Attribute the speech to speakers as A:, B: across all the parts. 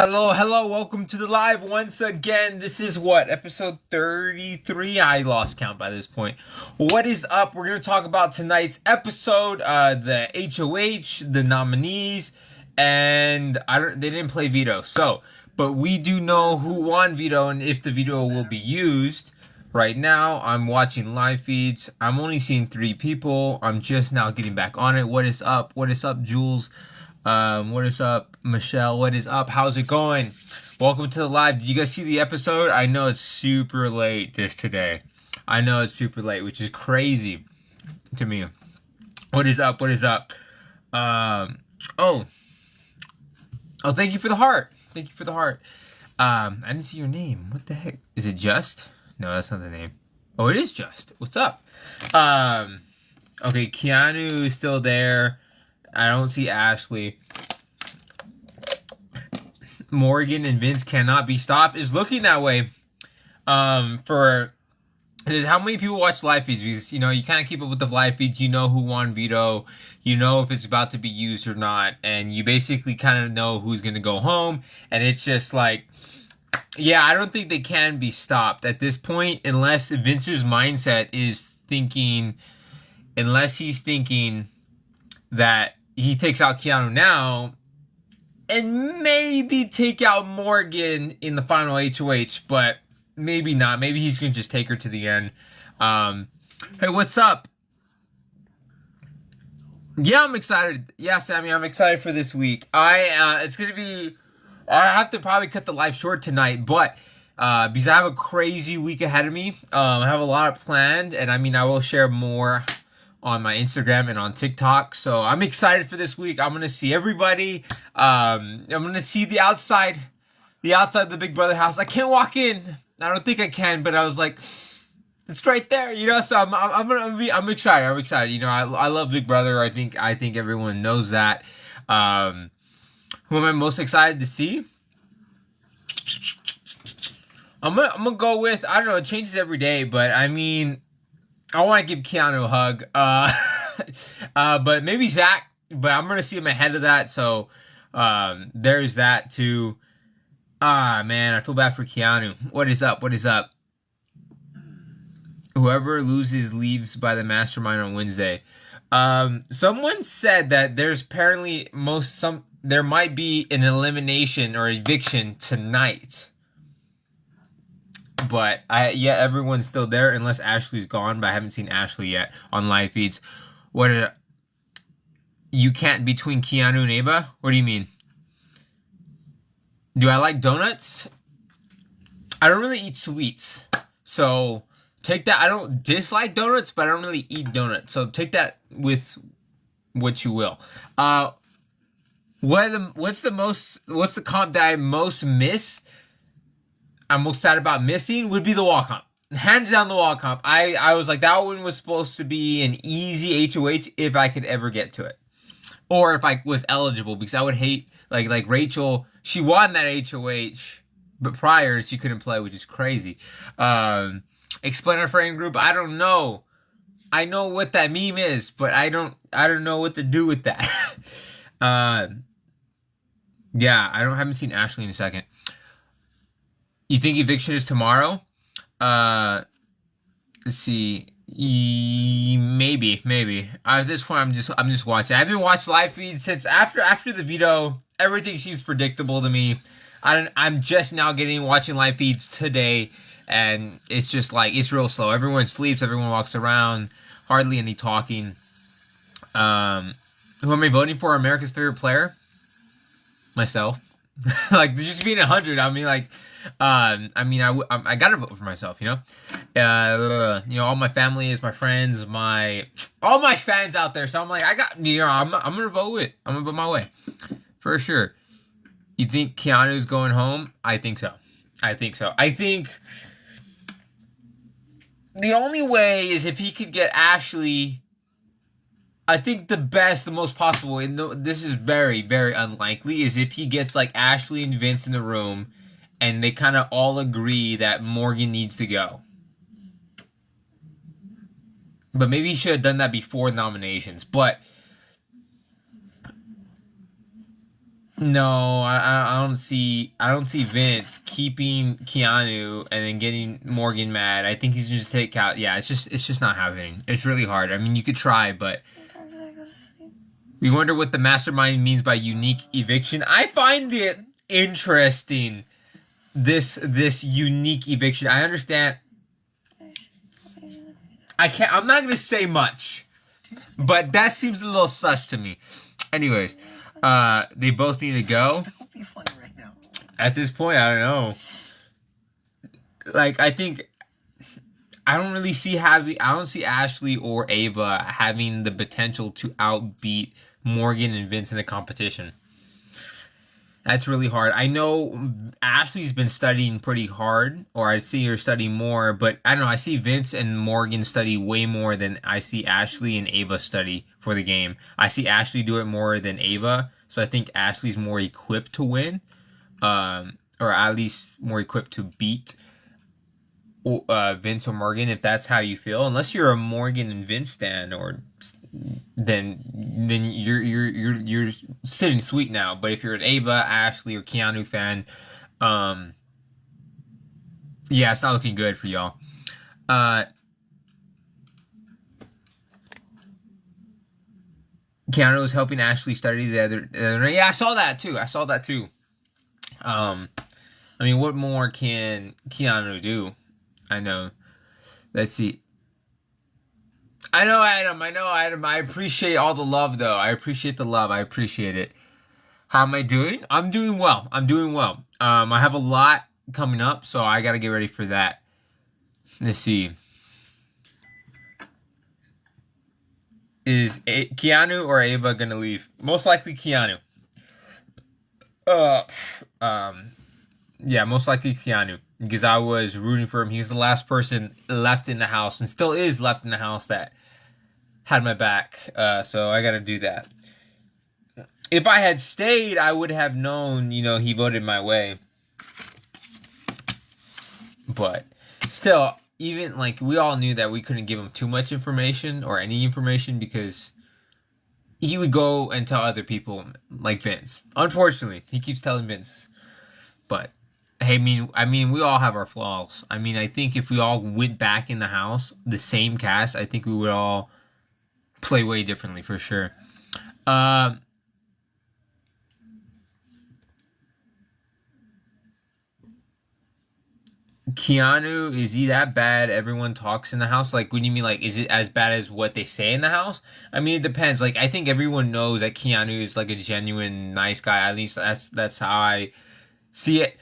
A: Hello, welcome to the live once again. This is what, episode 33? I lost count by this point. What is up? We're going to talk about tonight's episode, the HOH, the nominees, and they didn't play veto. But we do know who won veto and if the veto will be used. Right now, I'm watching live feeds. I'm only seeing 3 people. I'm just now getting back on it. What is up? What is up, Jules? What is up, Michelle? What is up? How's it going? Welcome to the live. Did you guys see the episode? I know it's super late today. I know it's super late, which is crazy to me. What is up? What is up? Oh, thank you for the heart. Thank you for the heart. I didn't see your name. What the heck? Is it Just? No, that's not the name. Oh, it is Just. What's up? Okay, Keanu is still there. I don't see Ashley. Morgan and Vince cannot be stopped. It's looking that way. For how many people watch live feeds? Because you kind of keep up with the live feeds. You know who won veto. You know if it's about to be used or not, and you basically kind of know who's gonna go home. And it's just like, yeah, I don't think they can be stopped at this point unless Vince's mindset is thinking, unless he's thinking that he takes out Keanu now and maybe take out Morgan in the final HOH, but maybe not. Maybe he's going to just take her to the end. Hey, what's up? Yeah, I'm excited. Yeah, Sammy, I'm excited for this week. It's going to be, I have to probably cut the live short tonight, but because I have a crazy week ahead of me. I have a lot planned, and I will share more on my Instagram and on TikTok. So I'm excited for this week. I'm gonna see everybody. I'm gonna see the outside of the Big Brother house. I can't walk in. I don't think I can, but I was like, it's right there, So I'm excited. I'm excited. I love Big Brother. I think everyone knows that. Who am I most excited to see? I'm gonna go with, I don't know. It changes every day, but I want to give Keanu a hug. But maybe Zach. But I'm gonna see him ahead of that. So, there's that too. Man, I feel bad for Keanu. What is up? What is up? Whoever loses leaves by the mastermind on Wednesday. Someone said that there's apparently there might be an elimination or eviction tonight. But everyone's still there unless Ashley's gone. But I haven't seen Ashley yet on live feeds. You can't between Keanu and Ava? What do you mean? Do I like donuts? I don't really eat sweets, so take that. I don't dislike donuts, but I don't really eat donuts. So take that with what you will. What's the comp that I most miss? I'm most sad about missing would be the wall comp. Hands down the wall comp. I was like, that one was supposed to be an easy HOH if I could ever get to it. Or if I was eligible, because I would hate, like Rachel, she won that HOH, but prior she couldn't play, which is crazy. Explain our friend group, I don't know. I know what that meme is, but I don't know what to do with that. Yeah, haven't seen Ashley in a second. You think eviction is tomorrow? Let's see. Maybe. At this point, I'm just watching. I haven't watched live feeds since after the veto. Everything seems predictable to me. I'm just now watching live feeds today, and it's just like it's real slow. Everyone sleeps. Everyone walks around. Hardly any talking. Who am I voting for? America's favorite player? Myself. Like just being 100. I gotta vote for myself, all my family is my friends, all my fans out there. So I'm like, I'm gonna vote my way for sure. You think Keanu's going home? I think so. I think the only way is if he could get Ashley. I think the most possible, and this is very, very unlikely, is if he gets like Ashley and Vince in the room and they kind of all agree that Morgan needs to go. But maybe he should have done that before nominations. But No, I don't see Vince keeping Keanu and then getting Morgan mad. I think he's gonna just take out. Yeah, it's just not happening. It's really hard. I mean, you could try, but we wonder what the mastermind means by unique eviction. I find it interesting. This unique eviction. I understand. I'm not gonna say much, but that seems a little sus to me. Anyways, they both need to go. At this point, I don't know. Like, I think I don't see Ashley or Ava having the potential to outbeat Morgan and Vince in the competition. That's really hard. I know Ashley's been studying pretty hard, or I see her study more, but I don't know. I see Vince and Morgan study way more than I see Ashley and Ava study for the game. I see Ashley do it more than Ava, so I think Ashley's more equipped to win, or at least more equipped to beat Vince or Morgan, if that's how you feel. Unless you're a Morgan and Vince stan, or then you're sitting sweet now. But if you're an Ava, Ashley, or Keanu fan, yeah, it's not looking good for y'all. Keanu was helping Ashley study the other night. Yeah, I saw that too. I mean, what more can Keanu do? I know. Let's see. I know, Adam. I appreciate all the love, though. I appreciate the love. I appreciate it. How am I doing? I'm doing well. I have a lot coming up, so I got to get ready for that. Let's see. Is Keanu or Ava gonna leave? Most likely Keanu. Yeah, most likely Keanu, because I was rooting for him. He's the last person left in the house, and still is left in the house, that had my back. So I got to do that. If I had stayed, I would have known, he voted my way. But still, even like, we all knew that we couldn't give him too much information or any information, because he would go and tell other people, like Vince. Unfortunately, he keeps telling Vince. But hey, I mean, we all have our flaws. I mean, I think if we all went back in the house, the same cast, I think we would all play way differently, for sure. Keanu, is he that bad? Everyone talks in the house. Like, what do you mean? Like, is it as bad as what they say in the house? I mean, it depends. Like, I think everyone knows that Keanu is like a genuine nice guy. At least that's how I see it.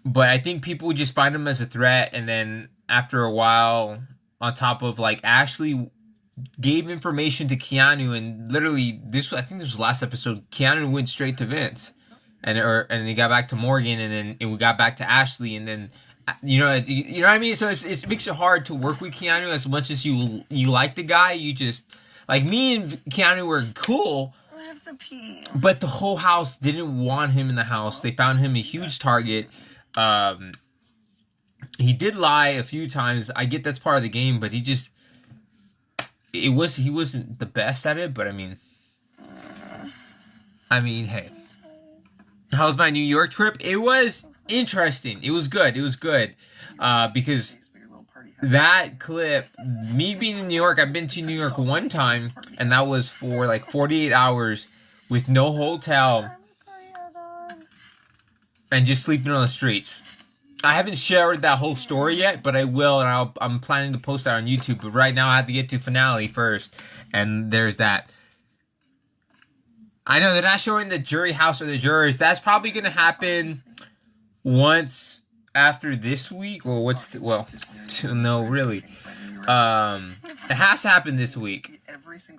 A: But I think people just find him as a threat, and then after a while, on top of, like, Ashley gave information to Keanu, and literally I think this was last episode, Keanu went straight to Vince, and he got back to Morgan, and then we got back to Ashley, and then you know what I mean. So it makes it hard to work with Keanu as much as you like the guy. You just, like, me and Keanu were cool, but the whole house didn't want him in the house. They found him a huge target. He did lie a few times. I get that's part of the game, but he wasn't the best at it. But I mean, hey, how was my New York trip? It was interesting. It was good. Because that clip, me being in New York, I've been to New York one time, and that was for like 48 hours with no hotel and just sleeping on the streets. I haven't shared that whole story yet, but I will, and I'm planning to post that on YouTube. But right now, I have to get to finale first, and there's that. I know they're not showing the jury house or the jurors. That's probably going to happen once after this week, or no, really. It has to happen this week.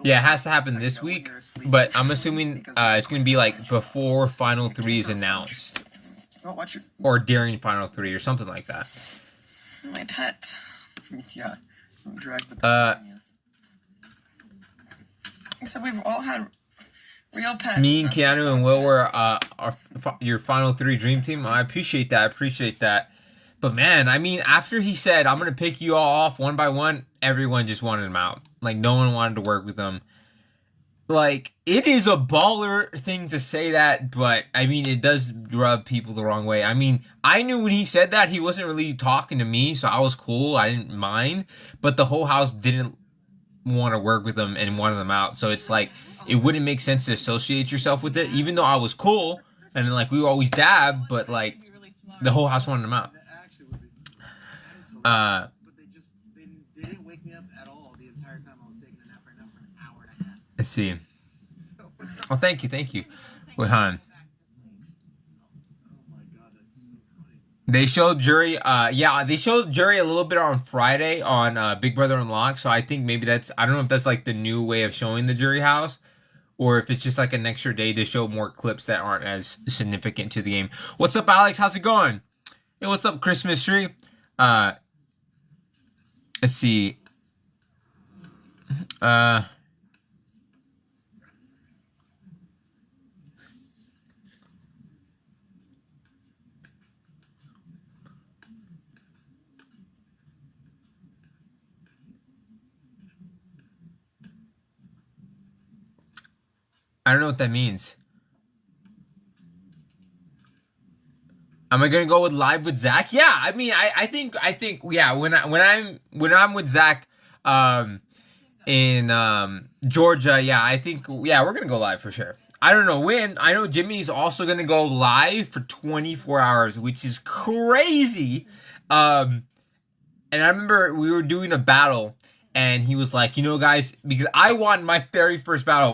A: Yeah, it has to happen this week, but I'm assuming it's going to be like before Final 3 is announced. Or during Final 3 or something like that.
B: My pet. Yeah. Don't drag the pet. So we've all had real pets.
A: Me and Keanu and Will were your Final 3 dream team. I appreciate that. But man, I mean, after he said, I'm going to pick you all off one by one, everyone just wanted him out. Like, no one wanted to work with him. like, it is a baller thing to say that, but I mean, it does rub people the wrong way. I mean, I knew when he said that he wasn't really talking to me, so I was cool. I didn't mind, but the whole house didn't want to work with him and wanted him out. So it's like it wouldn't make sense to associate yourself with it, even though I was cool and like we would always dab, but like the whole house wanted him out.
B: They didn't wake me up at all the entire time I was taking a nap right now for an hour and a half.
A: Let's see. Oh, thank you. Wait, hon. They showed Jury, they showed Jury a little bit on Friday on Big Brother Unlocked, so I think maybe I don't know if that's like the new way of showing the Jury house, or if it's just like an extra day to show more clips that aren't as significant to the game. What's up, Alex? How's it going? Hey, what's up, Christmas Tree? Let's see. I don't know what that means. Am I gonna go with live with Zach? Yeah, I mean, I think, yeah. When I'm with Zach, in Georgia, yeah, I think, yeah, we're gonna go live for sure. I don't know when. I know Jimmy's also gonna go live for 24 hours, which is crazy. And I remember we were doing a battle, and he was like, you know, guys, because I won my very first battle.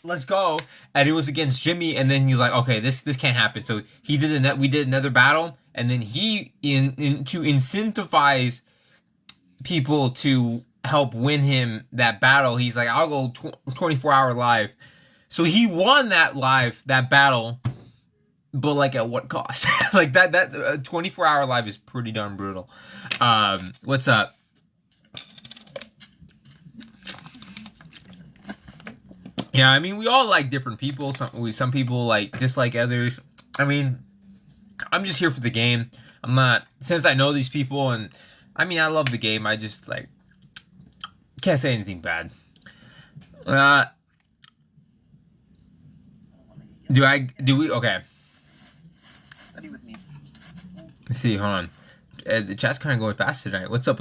A: Let's go. And it was against Jimmy, and then he was like, okay, this can't happen. So we did another battle, and then he to incentivize people to help win him that battle, he's like, I'll go 24-hour live. So he won that battle, but like at what cost? Like that 24-hour live is pretty darn brutal. What's up? Yeah, I mean, we all like different people. Some people like dislike others. I mean, I'm just here for the game. I'm not, since I know these people, and I mean, I love the game. I just like can't say anything bad. Do we? Okay.
B: Study with me.
A: Let's see. Hold on. The chat's kind of going fast tonight. What's up?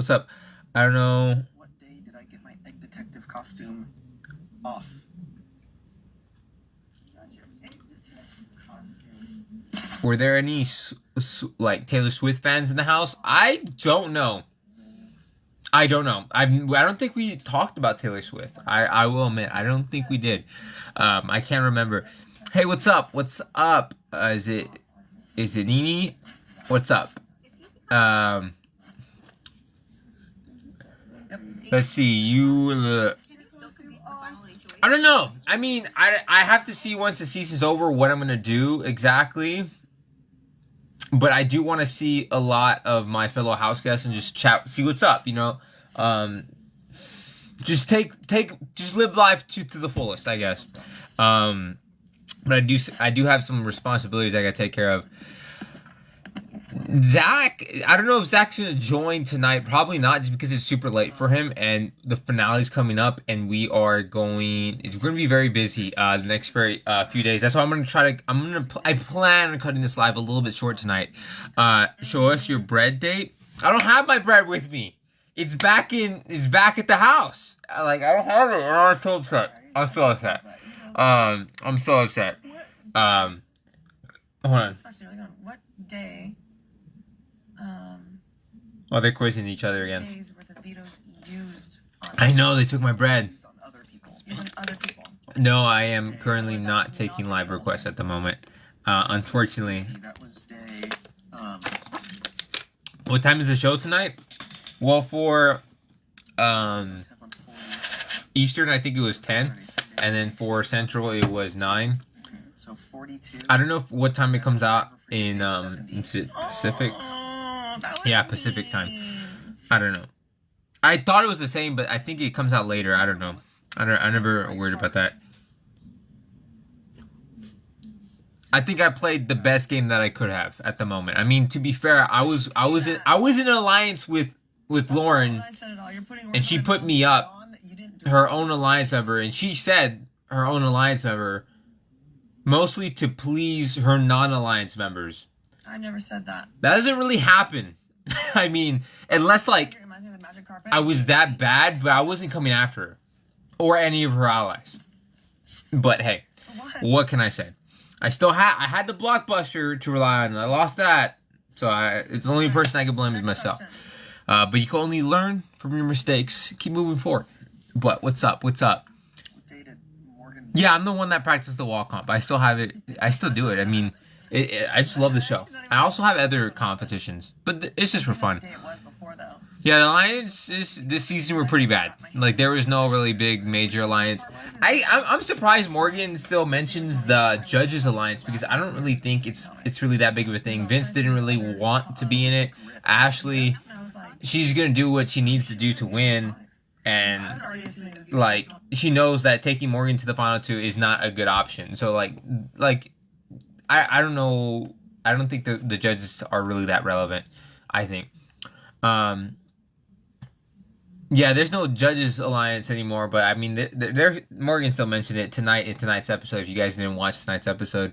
A: I don't know.
B: What day did I get my egg detective costume off?
A: Were there any like Taylor Swift fans in the house? I don't know. I don't think we talked about Taylor Swift. I will admit, I don't think we did. I can't remember. Hey, what's up? Is it Nini? What's up? Let's see. I don't know. I mean, I have to see once the season's over what I'm gonna do exactly. But I do want to see a lot of my fellow house guests and just chat, see what's up. You know, just just live life to the fullest, I guess. But I do have some responsibilities I gotta take care of. Zach, I don't know if Zach's gonna join tonight. Probably not, just because it's super late for him, and the finale's coming up, and we're gonna be very busy the next few days. That's why I plan on cutting this live a little bit short tonight. Show us your bread date. I don't have my bread with me. It's back at the house. I don't have it, and I'm so upset. I'm so upset. Hold on.
B: What day?
A: Oh, they're quizzing each other again.
B: Days were the vetoes used on
A: I know, they took my bread.
B: other people.
A: No, I am currently not taking live requests at the moment. Unfortunately.
B: That was day.
A: What time is the show tonight? Well, for Eastern, I think it was 10. And then for Central, it was 9.
B: So 42.
A: I don't know what time it comes out in Pacific. Yeah, Pacific time. I don't know. I thought it was the same, but I think it comes out later. I don't know. I never worried about that. I think I played the best game that I could have at the moment. I mean, to be fair, I was in an alliance with Lauren, and she put me up, her own alliance member, and she said her own alliance member, mostly to please her non-alliance members.
C: I never said that.
A: That doesn't really happen. I mean, unless like I was that bad, but I wasn't coming after her or any of her allies. But hey, what can I say? I had the blockbuster to rely on, and I lost that. So it's the only person I can blame is myself. But you can only learn from your mistakes. Keep moving forward. But what's up? Yeah, I'm the one that practiced the wall comp. I still have it. I still do it. I mean, I just love the show. I also have other competitions, but it's just for fun. Yeah, the alliance this season were pretty bad. Like there was no really big major alliance. I'm surprised Morgan still mentions the Judges Alliance because I don't really think it's really that big of a thing. Vince didn't really want to be in it. Ashley, she's gonna do what she needs to do to win, and like she knows that taking Morgan to the final two is not a good option. So like I don't know. I don't think the judges are really that relevant. I think. Yeah, there's no Judges Alliance anymore, but I mean, Morgan still mentioned it tonight in tonight's episode. If you guys didn't watch tonight's episode,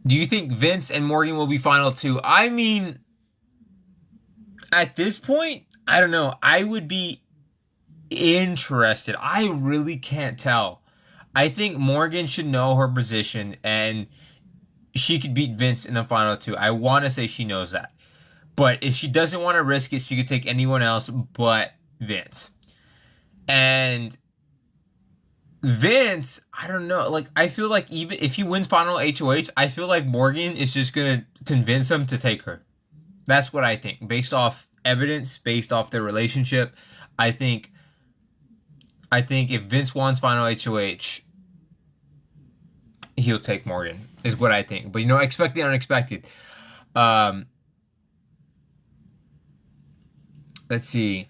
A: do you think Vince and Morgan will be final two? I mean, at this point, I don't know. I would be interested. I really can't tell. I think Morgan should know her position, and she could beat Vince in the final two. I want to say she knows that. But if she doesn't want to risk it, she could take anyone else but Vince. And Vince, I don't know. Like, I feel like even if he wins final HOH, I feel like Morgan is just going to convince him to take her. That's what I think. Based off evidence, based off their relationship, I think if Vince wants final HOH, he'll take Morgan, is what I think. But, expect the unexpected. Let's see.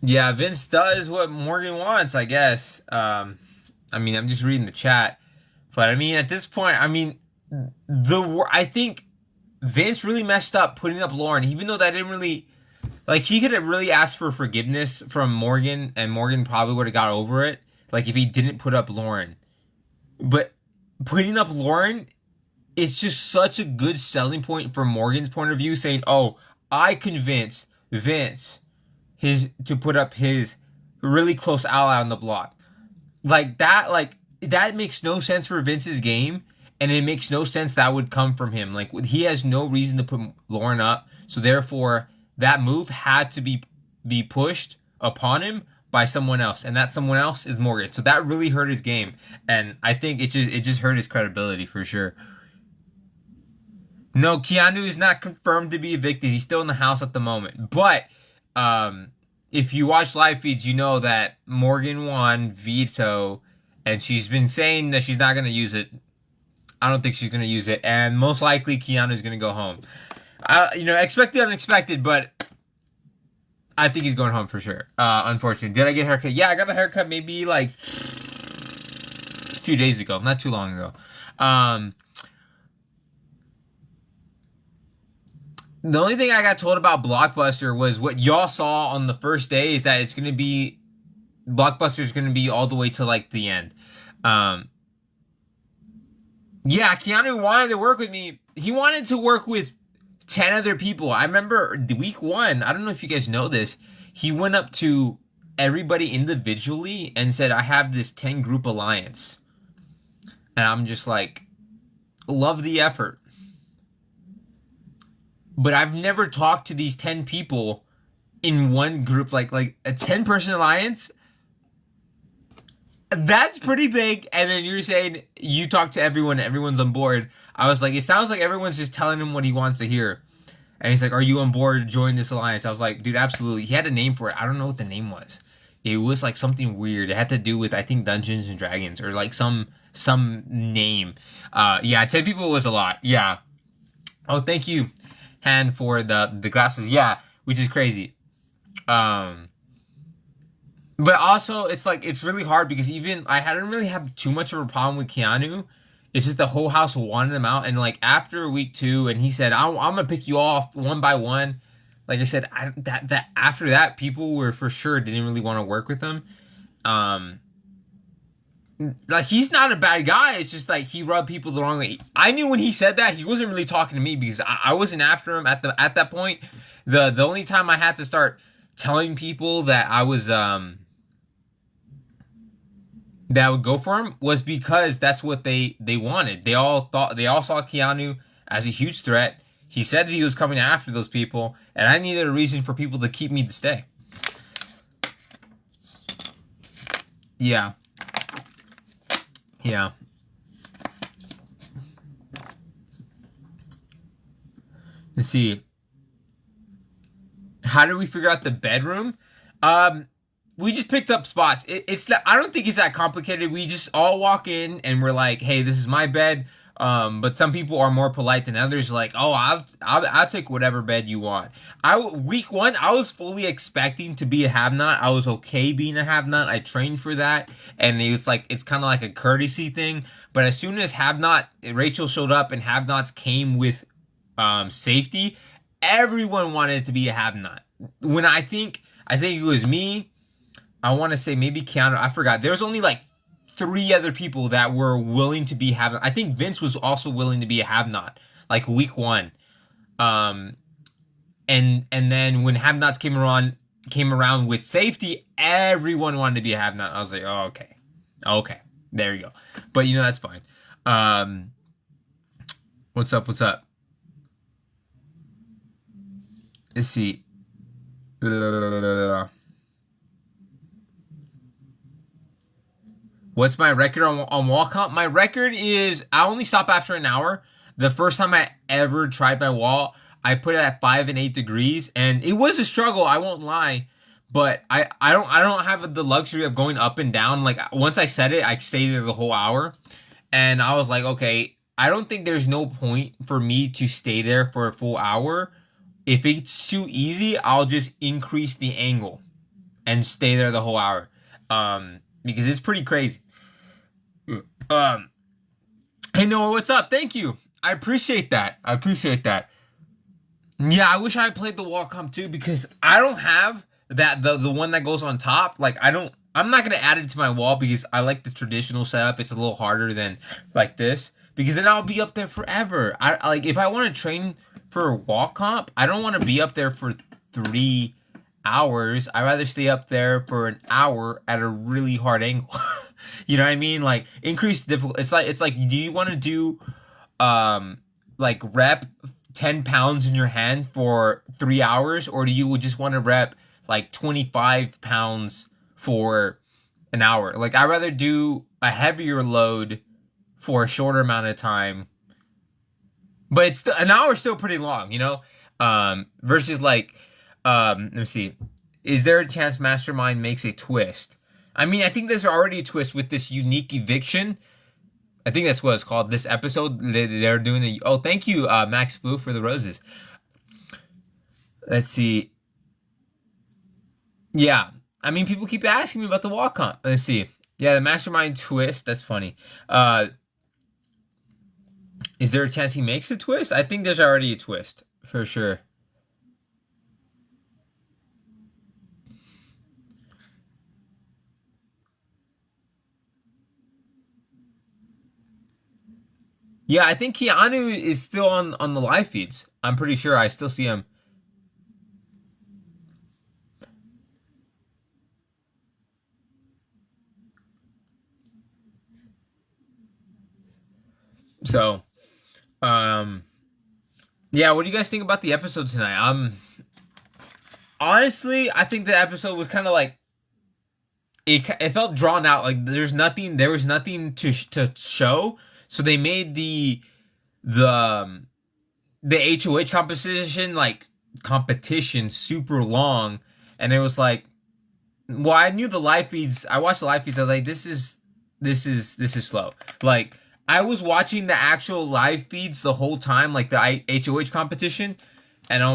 A: Yeah, Vince does what Morgan wants, I guess. I mean, I'm just reading the chat. But, I mean, at this point, I mean, I think Vince really messed up putting up Lauren, even though that didn't really... Like, he could have really asked for forgiveness from Morgan, and Morgan probably would have got over it. Like, if he didn't put up Lauren. But putting up Lauren... It's just such a good selling point from Morgan's point of view, saying, "Oh, I convinced Vince to put up his really close ally on the block." Like that makes no sense for Vince's game, and it makes no sense that would come from him. Like he has no reason to put Lauren up, so therefore that move had to be pushed upon him by someone else, and that someone else is Morgan. So that really hurt his game, and I think it just hurt his credibility for sure. No, Keanu is not confirmed to be evicted. He's still in the house at the moment. But if you watch live feeds, you know that Morgan won veto, and she's been saying that she's not going to use it. I don't think she's going to use it, and most likely Keanu's going to go home. Expect the unexpected, but I think he's going home for sure. Unfortunately. Did I get a haircut? Yeah, I got a haircut maybe like a few days ago. Not too long ago. The only thing I got told about Blockbuster was what y'all saw on the first day is that it's going to be... Blockbuster is going to be all the way to, like, the end. Yeah, Keanu wanted to work with me. He wanted to work with 10 other people. I remember week 1, I don't know if you guys know this, he went up to everybody individually and said, I have this 10 group alliance. And I'm just like, love the effort. But I've never talked to these 10 people in one group, like a 10-person alliance. That's pretty big. And then you're saying you talk to everyone, everyone's on board. I was like, it sounds like everyone's just telling him what he wants to hear. And he's like, are you on board to join this alliance? I was like, dude, absolutely. He had a name for it. I don't know what the name was. It was like something weird. It had to do with, I think, Dungeons and Dragons or like some name. Yeah, 10 people was a lot. Yeah. Oh, thank you, Han, for the glasses. Yeah, which is crazy. But also, it's like, it's really hard because even I hadn't really had too much of a problem with Keanu. It's just the whole house wanted him out. And like after week 2, and he said, I'm going to pick you off one by one. like I said, that after that, people were for sure didn't really want to work with him. Um, like he's not a bad guy. It's just like he rubbed people the wrong way. I knew when he said that he wasn't really talking to me because I wasn't after him at that point. The only time I had to start telling people that I was that I would go for him was because that's what they wanted. They all saw Keanu as a huge threat. He said that he was coming after those people, and I needed a reason for people to keep me to stay. Yeah. Yeah. Let's see. How did we figure out the bedroom? We just picked up spots. It's that I don't think it's that complicated. We just all walk in and we're like, "Hey, this is my bed." But some people are more polite than others. Like, "Oh, I'll take whatever bed you want." Week one, I was fully expecting to be a have-not. I was okay being a have-not. I trained for that, and it was like it's kind of like a courtesy thing. But as soon as have-not Rachel showed up and have-nots came with safety, everyone wanted to be a have-not. When I think it was me. I want to say maybe Keanu. I forgot. There was only like 3 other people that were willing to be have. I think Vince was also willing to be a have-not, like week one. And then when have-nots came around with safety, everyone wanted to be a have-not. I was like, oh, okay, there you go. But you know that's fine. What's up? Let's see. What's my record on wall comp? My record is I only stop after an hour. The first time I ever tried my wall, I put it at 5 and 8 degrees, and it was a struggle. I won't lie, but I don't have the luxury of going up and down. Like once I set it, I stay there the whole hour, and I was like, okay, I don't think there's no point for me to stay there for a full hour. If it's too easy, I'll just increase the angle and stay there the whole hour. Because it's pretty crazy. Hey Noah, what's up? Thank you. I appreciate that. Yeah, I wish I had played the wall comp too because I don't have that the one that goes on top. Like I'm not gonna add it to my wall because I like the traditional setup. It's a little harder than like this because then I'll be up there forever. I like if I want to train for a wall comp, I don't want to be up there for 3 hours. I'd rather stay up there for an hour at a really hard angle. You know what I mean? Like increase difficult. It's like do you want to do like rep 10 pounds in your hand for 3 hours, or do you just want to rep like 25 pounds for an hour? Like I'd rather do a heavier load for a shorter amount of time, but it's an hour is still pretty long, you know. Versus like let me see. Is there a chance Mastermind makes a twist? I mean, I think there's already a twist with this unique eviction. I think that's what it's called. This episode, they're doing the. Oh, thank you, Max Blue, for the roses. Let's see. Yeah, I mean, people keep asking me about the wall comp. Let's see. Yeah, the Mastermind twist. That's funny. Is there a chance he makes a twist? I think there's already a twist for sure. Yeah, I think Keanu is still on the live feeds. I'm pretty sure I still see him. So, yeah, what do you guys think about the episode tonight? Honestly, I think the episode was kind of like it felt drawn out. Like there was nothing to show. So they made the HOH competition super long, and it was like, well, I knew the live feeds. I watched the live feeds. I was like, this is slow. Like I was watching the actual live feeds the whole time, like the HOH competition, and oh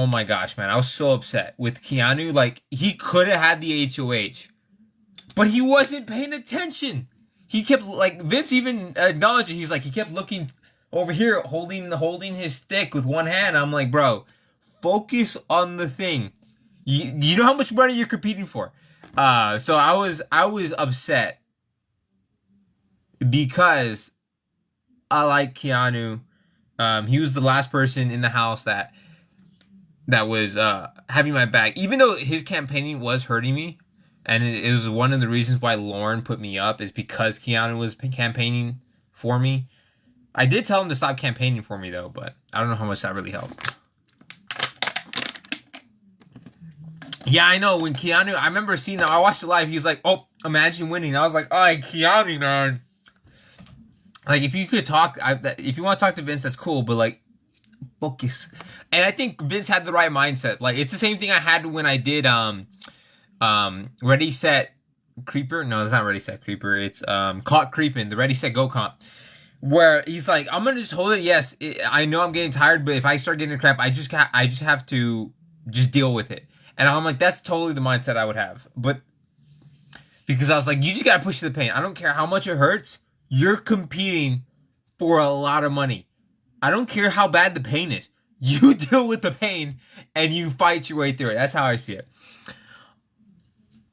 A: my gosh, man, I was so upset with Keanu. Like he could have had the HOH, but he wasn't paying attention. He kept like Vince even acknowledged it. He's like he kept looking over here, holding his stick with one hand. I'm like, bro, focus on the thing. You know how much money you're competing for. So I was upset because I like Keanu. He was the last person in the house that was having my back, even though his campaigning was hurting me, and it was one of the reasons why Lauren put me up is because Keanu was campaigning for me. I did tell him to stop campaigning for me though, but I don't know how much that really helped. Yeah, I know when Keanu. I remember seeing him. I watched it live. He was like, "Oh, imagine winning." I was like, "Oh, Keanu, man." Like, if you could talk, if you want to talk to Vince, that's cool. But like, focus. And I think Vince had the right mindset. Like, it's the same thing I had when I did Ready Set Creeper. No, it's not Ready Set Creeper. It's Caught Creeping, the Ready Set Go comp. Where he's like, I'm gonna just hold it. Yes, I know I'm getting tired, but if I start getting crap, I just have to just deal with it. And I'm like, that's totally the mindset I would have. But because I was like, you just gotta push the pain. I don't care how much it hurts. You're competing for a lot of money. I don't care how bad the pain is. You deal with the pain and you fight your way through it. That's how I see it.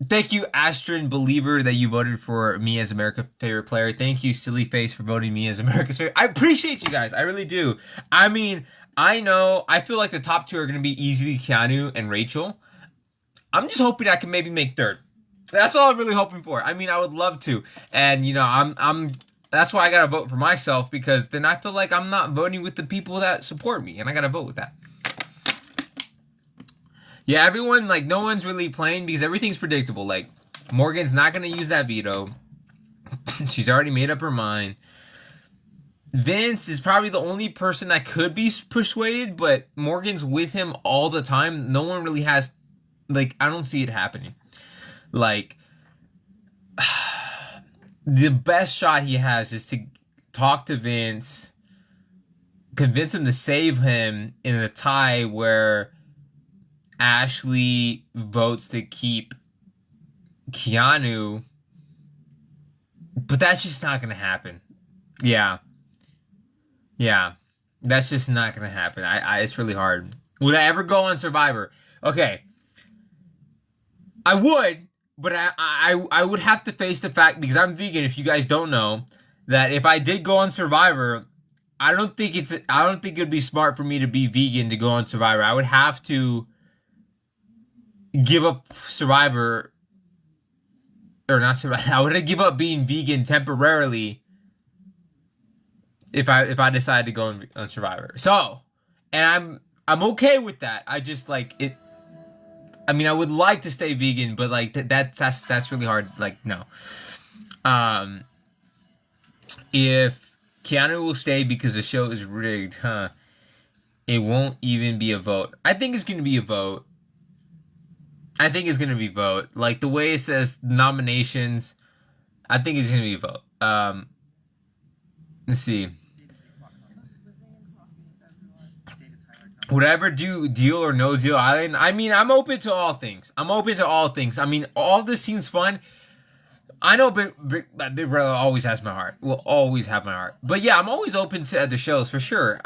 A: Thank you, Adrian Believer, that you voted for me as America's favorite player. Thank you, Silly Face, for voting me as America's favorite. I appreciate you guys. I really do. I mean, I feel like the top two are going to be easily Keanu and Rachel. I'm just hoping I can maybe make third. That's all I'm really hoping for. I mean, I would love to. And, I'm that's why I got to vote for myself, because then I feel like I'm not voting with the people that support me. And I got to vote with that. Yeah, everyone, like, no one's really playing because everything's predictable. Like, Morgan's not going to use that veto. She's already made up her mind. Vince is probably the only person that could be persuaded, but Morgan's with him all the time. No one really has, like, I don't see it happening. Like, the best shot he has is to talk to Vince, convince him to save him in a tie where Ashley votes to keep Keanu, but that's just not gonna happen. Yeah, that's just not gonna happen. It's really hard. Would I ever go on Survivor? Okay, I would, but I would have to face the fact, because I'm vegan. If you guys don't know, that if I did go on Survivor, I don't think it'd be smart for me to be vegan to go on Survivor. I would have to give up Survivor, or not Survivor. I would give up being vegan temporarily if I decide to go on Survivor. So, and I'm okay with that. I just like it. I mean, I would like to stay vegan, but like that's really hard. Like, no. If Keanu will stay because the show is rigged, it won't even be a vote. I think it's gonna be a vote. Like, the way it says nominations, I think it's gonna be a vote. Let's see. Whatever, deal or no deal island. I mean, I'm open to all things. I mean, all this seems fun. I know Big Brother always has my heart. Will always have my heart. But yeah, I'm always open to other shows for sure.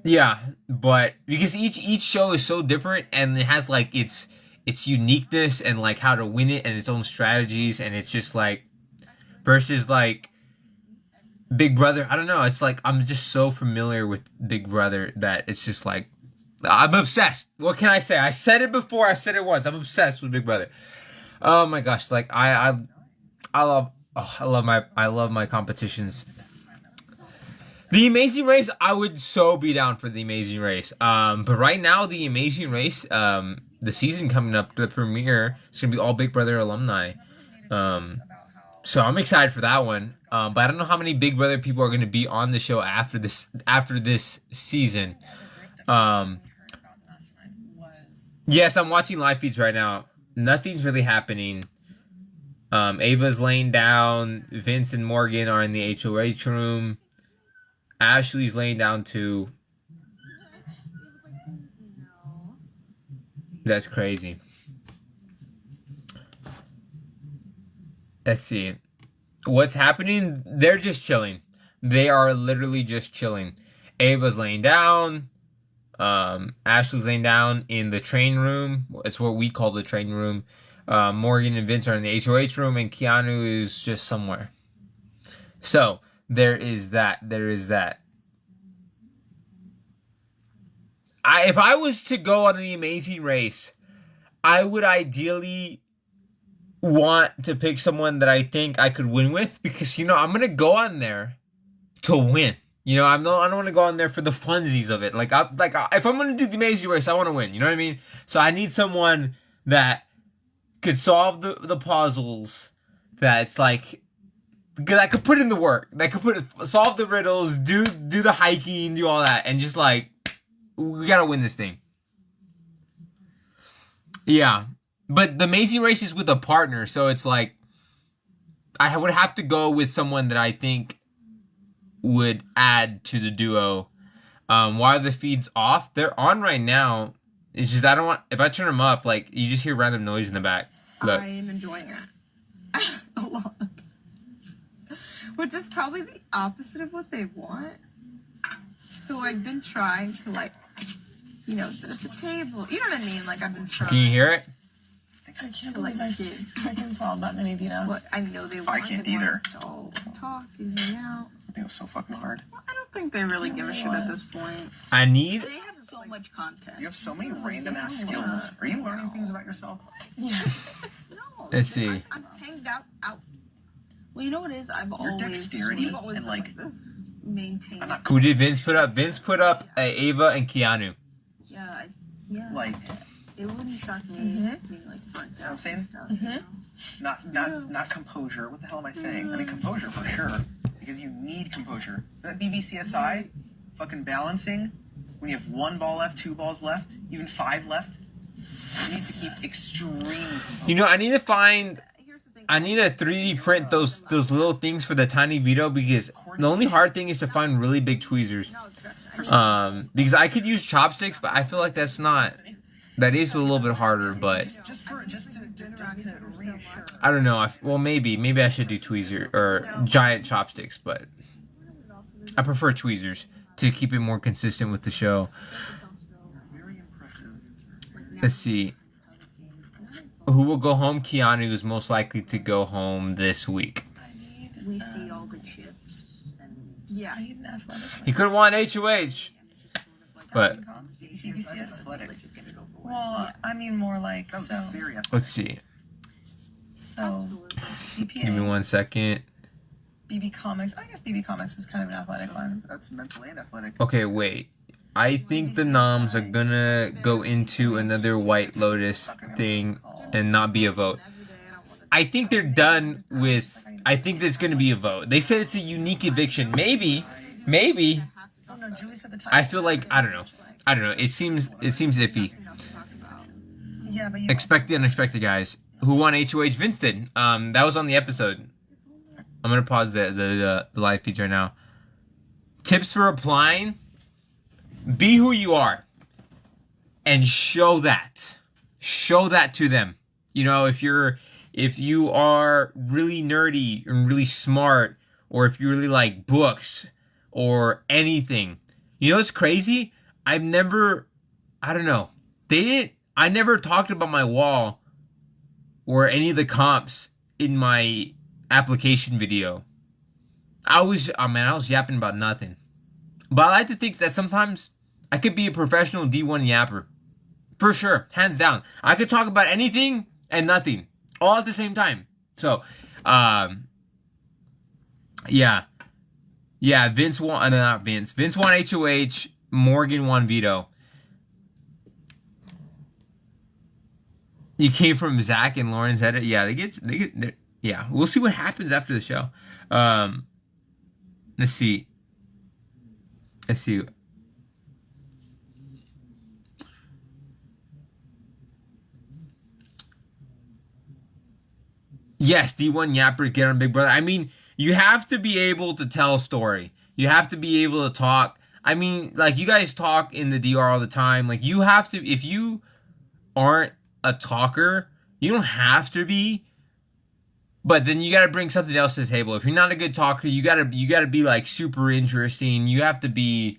A: Yeah, but because each show is so different, and it has like its uniqueness and like how to win it and its own strategies, and it's just like versus like Big Brother. I don't know. It's like I'm just so familiar with Big Brother that it's just like I'm obsessed. What can I say? I said it before. I said it once. I'm obsessed with Big Brother. Oh my gosh! Like I love my competitions. The Amazing Race, I would so be down for The Amazing Race. But right now, The Amazing Race, the season coming up, the premiere, it's going to be all Big Brother alumni. So I'm excited for that one. But I don't know how many Big Brother people are going to be on the show after this season. Yes, I'm watching live feeds right now. Nothing's really happening. Ava's laying down. Vince and Morgan are in the HOH room. Ashley's laying down too. That's crazy. Let's see. What's happening? They're just chilling. They are literally just chilling. Ava's laying down. Ashley's laying down in the train room. It's what we call the train room. Morgan and Vince are in the HOH room, and Keanu is just somewhere. So there is that. If I was to go on the Amazing Race, I would ideally want to pick someone that I think I could win with, because I'm gonna go on there to win. I don't want to go on there for the funsies of it. If I'm gonna do the Amazing Race, I want to win. You know what I mean? So I need someone that could solve the puzzles. That's like, that could put in the work. That could solve the riddles, do the hiking, do all that, and just like, we gotta win this thing. Yeah, but the Amazing Race is with a partner, so it's like, I would have to go with someone that I think would add to the duo. Why are the feeds off? They're on right now. It's just, I don't want, if I turn them up, like, you just hear random noise in the back. Look.
C: I am enjoying it a lot, which is probably the opposite of what they want. So I've been trying to, like, sit at the table. You know what I mean? Like, I've been trying.
A: Can you hear it?
C: I can't believe I freaking saw that many, What I know they want.
D: I can't either.
C: So talk and hang out.
D: I think it was so fucking hard.
C: Well, I don't think they really give a shit at this point.
A: I need.
C: They have so much content.
D: You have so many random ass skills. Are you learning things about yourself?
C: Yeah. No.
A: Let's see.
C: I'm hanged out. Well, you know what it is? I've always
D: dexterity
C: always
D: and, like,
C: this. Maintain.
A: Who did Vince put up? Vince put up Ava and Keanu.
C: Yeah. Yeah.
D: Like,
C: it wouldn't shock me being like burnt out.
D: know what I'm saying?
C: Stuff,
D: Not composure. What the hell am I saying? I mean, composure for sure, because you need composure. That BBCSI, fucking balancing, when you have 1 ball left, 2 balls left, even 5 left, you need to keep extreme composure.
A: I need to find. I need to 3D print those little things for the tiny Vito, because the only hard thing is to find really big tweezers. Because I could use chopsticks, but I feel like that is a little bit harder. But
D: Just to reassure.
A: I don't know. Maybe I should do tweezer or giant chopsticks, but I prefer tweezers to keep it more consistent with the show.
D: Very impressive.
A: Let's see. Who will go home? Keanu is most likely to go home this week.
C: we see all the chips. And yeah.
B: I need an athletic.
A: He could have won HOH, but
D: BBCS athletic.
B: Well, I mean more like
D: That was
B: so.
D: very athletic.
A: let's see.
B: So
A: Give me
B: CPA,
A: 1 second.
B: BB Comics. I guess BB Comics is kind of an athletic one.
D: That's mental and athletic.
A: Okay, wait. I think the noms are gonna go into another White Lotus thing and not be a vote. I think they're done with. I think there's gonna be a vote. They said it's a unique eviction. Maybe.
B: Oh no, Julie said the time.
A: I feel like I don't know. It seems iffy.
B: Yeah, but you
A: Expect the unexpected, guys. Who won HOH? Vince did. That was on the episode. I'm gonna pause the live feed right now. Tips for applying: be who you are, and show that. Show that to them. You know, if you are really nerdy and really smart, or if you really like books or anything. You know what's crazy? I never talked about my wall or any of the comps in my application video. I was yapping about nothing. But I like to think that sometimes I could be a professional D1 yapper. For sure, hands down. I could talk about anything and nothing all at the same time. So, yeah, Vince won. Not Vince. Vince won HOH. Morgan won veto. You came from Zach and Lauren's head. Yeah, they get. Yeah, we'll see what happens after the show. Let's see. Yes, D1 yappers get on Big Brother. I mean, you have to be able to tell a story. You have to be able to talk. I mean, like, you guys talk in the DR all the time. Like, you have to, if you aren't a talker, you don't have to be, but then you got to bring something else to the table. If you're not a good talker, you got to be like super interesting. You have to be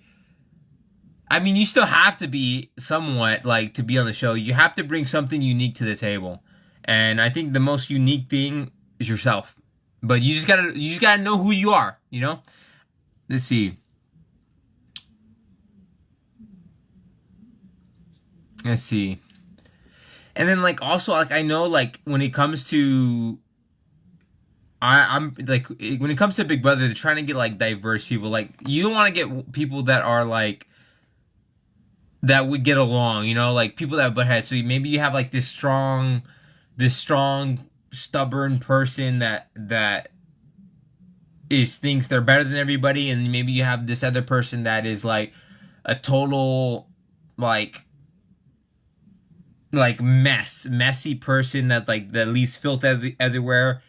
A: I mean, you still have to be somewhat like to be on the show. You have to bring something unique to the table, and I think the most unique thing is yourself. But you just gotta know who you are. You know. Let's see. Let's see. And then like also like I know like when it comes to I'm like when it comes to Big Brother, they're trying to get like diverse people. Like you don't want to get people that are like that would get along, you know, like people that butt heads. So maybe you have like this strong, stubborn person that is thinks they're better than everybody, and maybe you have this other person that is like a total like messy person that leaves filth everywhere,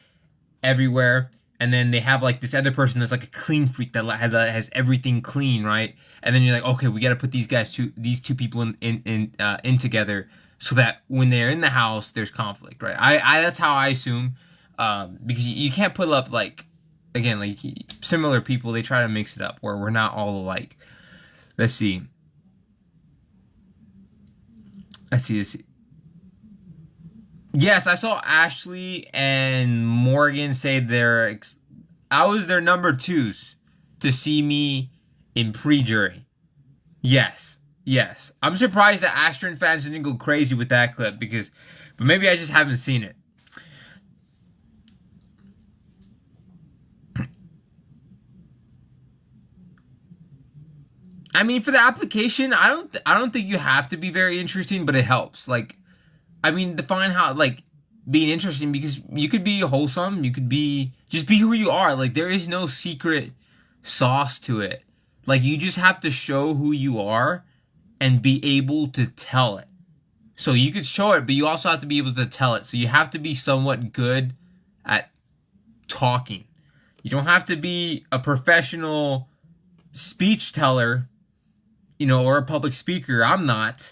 A: and then they have like this other person that's like a clean freak that has everything clean, right? And then you're like, okay, we got to put these two people in together so that when they're in the house, there's conflict, right? I that's how I assume, because you can't put up like again like similar people. They try to mix it up where we're not all alike. Let's see. Let's see. Yes, I saw Ashley and Morgan say I was their number twos to see me in pre-jury. Yes. I'm surprised that Astron fans didn't go crazy with that clip but maybe I just haven't seen it. I mean, for the application, I don't think you have to be very interesting, but it helps. Like, I mean, define how like being interesting because you could be wholesome, you could be just be who you are. Like there is no secret sauce to it. Like you just have to show who you are and be able to tell it. So you could show it, but you also have to be able to tell it. So you have to be somewhat good at talking. You don't have to be a professional speech teller, you know, or a public speaker. I'm not,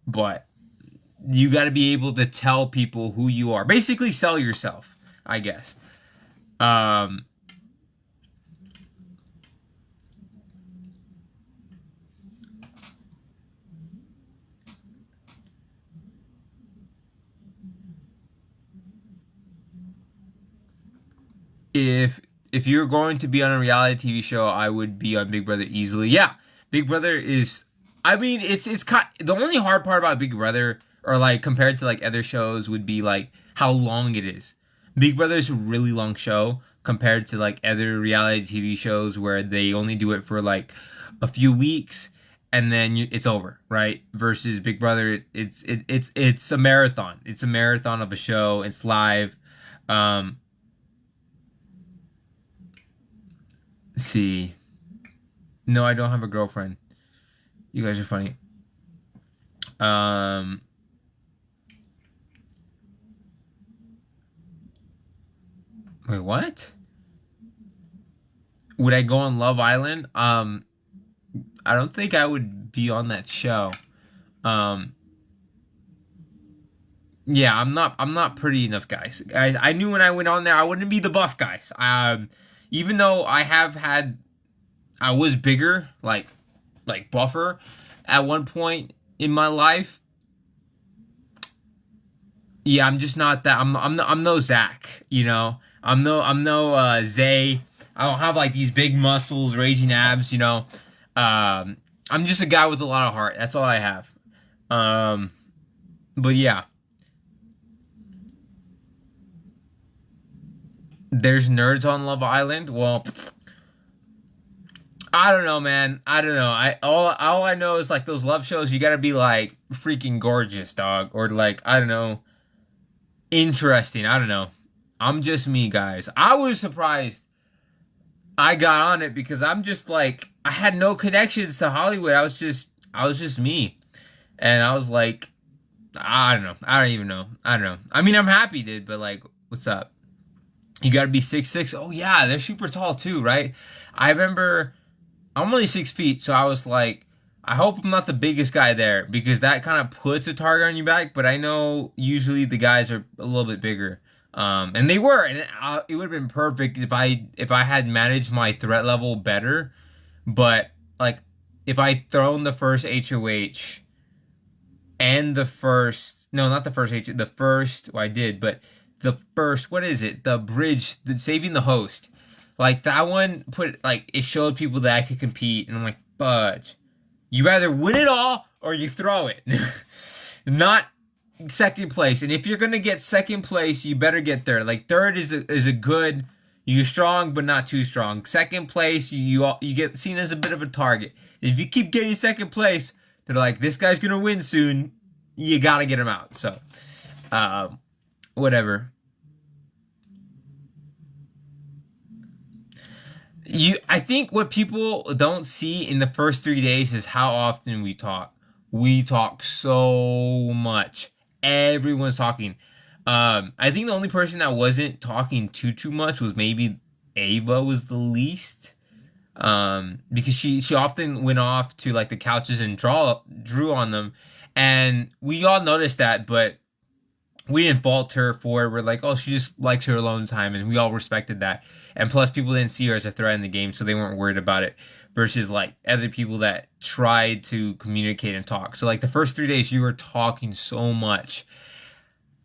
A: but you got to be able to tell people who you are. Basically, sell yourself, I guess. If you're going to be on a reality TV show, I would be on Big Brother easily. Yeah, Big Brother is. I mean, it's the only hard part about Big Brother, or like compared to like other shows, would be like how long it is. Big Brother is a really long show compared to like other reality TV shows where they only do it for like a few weeks and then it's over, right? Versus Big Brother, it's a marathon. It's a marathon of a show. It's live. Let's see. No, I don't have a girlfriend. You guys are funny. Wait, what? Would I go on Love Island? I don't think I would be on that show. Um, yeah, I'm not pretty enough, guys. I knew when I went on there, I wouldn't be the buff guys. Even though I was bigger, like buffer, at one point in my life. Yeah, I'm just not that. I'm no Zach, you know. I'm no Zay. I don't have like these big muscles, raging abs, you know. I'm just a guy with a lot of heart. That's all I have. But yeah, there's nerds on Love Island. Well, I don't know, man. I don't know. All I know is like those love shows. You gotta be like freaking gorgeous, dog, or like I don't know, interesting. I don't know. I'm just me, guys. I was surprised I got on it because I'm just like I had no connections to Hollywood. I was just me, and I was like, I don't know. I don't even know. I don't know. I mean, I'm happy, dude, but like, what's up? You gotta be 6'6". Oh yeah, they're super tall too, right? I remember I'm only 6 feet, so I was like, I hope I'm not the biggest guy there because that kind of puts a target on your back. But I know usually the guys are a little bit bigger, and they were, and it would have been perfect if I had managed my threat level better. But like if I thrown the first HOH and the first, no, not the first the first, well, I did, but the first, what is it? The bridge, saving the host. Like that one it showed people that I could compete, and I'm like, fudge. You either win it all or you throw it. Not second place. And if you're gonna get second place, you better get third. Like third is a good, you're strong but not too strong. Second place, you get seen as a bit of a target. If you keep getting second place, they're like, this guy's gonna win soon. You gotta get him out. So, whatever. I think what people don't see in the first 3 days is how often we talk. We talk so much. Everyone's talking. I think the only person that wasn't talking too much was maybe Ava was the least. Because she often went off to like the couches and drew on them, and we all noticed that, but we didn't fault her for it. We're like, oh, she just likes her alone time, and we all respected that. And plus, people didn't see her as a threat in the game, so they weren't worried about it. Versus like other people that tried to communicate and talk. So like the first 3 days, you were talking so much.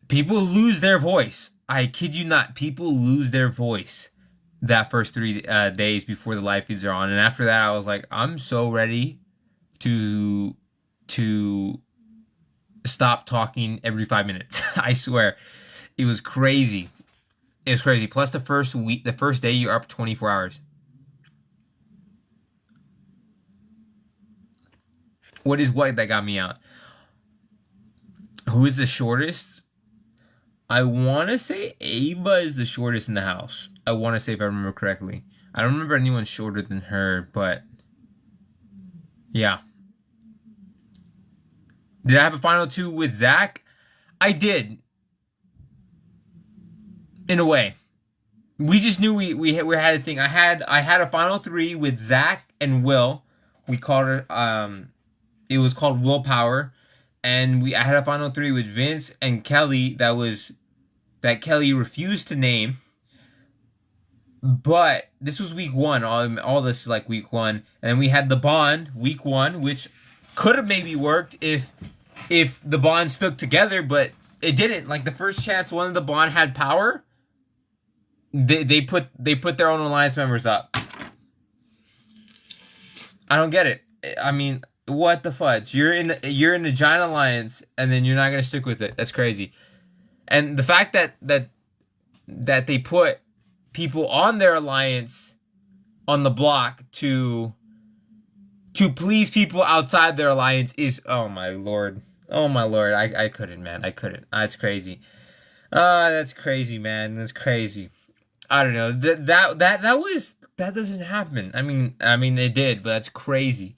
A: People lose their voice. I kid you not. People lose their voice that first 3 days before the live feeds are on. And after that, I was like, I'm so ready to stop talking every 5 minutes. I swear. It was crazy. It was crazy. Plus the first day, you're up 24 hours. What is what that got me out? Who is the shortest? I want to say Ava is the shortest in the house. I want to say, if I remember correctly. I don't remember anyone shorter than her, but yeah. Did I have a final two with Zach? I did. In a way. We just knew we had a thing. I had a final three with Zach and Will. We called it it was called Willpower. And I had a final three with Vince and Kelly that Kelly refused to name. But this was week one. All this is like week one. And then we had the bond week one, which could have maybe worked if the bond stuck together, but it didn't. Like the first chance one of the bond had power, they put their own alliance members up. I don't get it. I mean, what the fudge? You're in the giant alliance, and then you're not gonna stick with it. That's crazy. And the fact that they put people on their alliance on the block to please people outside their alliance is, oh my lord. I couldn't, man. I couldn't. That's crazy. That's crazy, man. That's crazy. I don't know. That doesn't happen. I mean it did, but that's crazy.